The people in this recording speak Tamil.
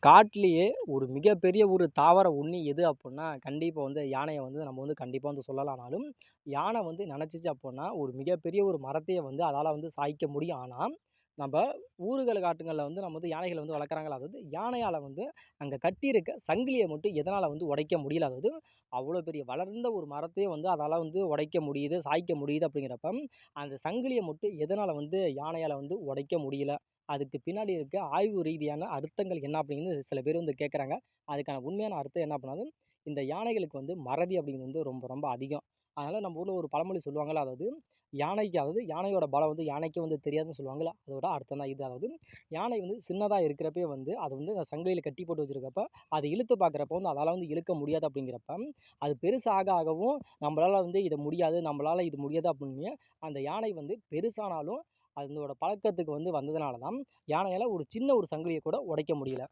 காட்டிலேயே ஒரு மிகப்பெரிய ஒரு தாவர உண்ணி எது அப்புட்ன்னா, கண்டிப்பா வந்து யானைய வந்து நம்ம வந்து கண்டிப்பா வந்து சொல்லலானாலும், யானை வந்து நெனச்சுச்சு அப்புட்ன்னா, ஒரு மிகப்பெரிய ஒரு மரத்தையே வந்து அதால வந்து சாய்க்க முடியும். ஆனா, நம்ப ஊருகள், காட்டுங்கள்ல வந்து நம்ம வந்து யானைகள வந்து வளர்க்குறாங்கல்ல, அதாவது யானையால வந்து அங்க கட்டியிருக்க சங்கிலிய மட்டும் எதனால வந்து உடைக்க முடியல? அதாவது அவ்வளோ பெரிய வளர்ந்த ஒரு மரத்தையே வந்து அதால வந்து உடைக்க முடியுது, சாய்க்க முடியுது அப்படிங்கிறப்ப, அந்த சங்கிலிய மட்டும் எதனால வந்து யானையால வந்து உடைக்க முடியல? அதுக்கு பின்னாடி இருக்க ஆய்வு ரீதியான அர்த்தங்கள் என்ன அப்படின்னு சில பேர் வந்து கேட்குறாங்க. அதுக்கான உண்மையான அர்த்தம் என்ன அப்படின்னா, இந்த யானைகளுக்கு வந்து மறதி அப்படிங்கிறது வந்து ரொம்ப ரொம்ப அதிகம். அதனால நம்ம ஊர்ல ஒரு பழமொழி சொல்லுவாங்கல்ல, அதாவது யானையோட பலம் வந்து யானைக்கே வந்து தெரியாதுன்னு சொல்லுவாங்கல்ல, அதோட அர்த்தம் தான் இது. அதாவது யானை வந்து சின்னதா இருக்கிறப்பயே வந்து அது வந்து அந்த சங்கிலியில கட்டி போட்டு வச்சிருக்கப்ப, அது இழுத்து பார்க்குறப்ப வந்து அதால வந்து இழுக்க முடியாது அப்படிங்கிறப்ப, அது பெருசு ஆகவும் நம்மளால வந்து இத முடியாது, நம்மளால இது முடியாது அப்படின்னு அந்த யானை வந்து பெருசானாலும் அதனோட பழக்கத்துக்கு வந்து வந்ததுனால தான் யானையால ஒரு சின்ன ஒரு சங்கிலிய கூட உடைக்க முடியல.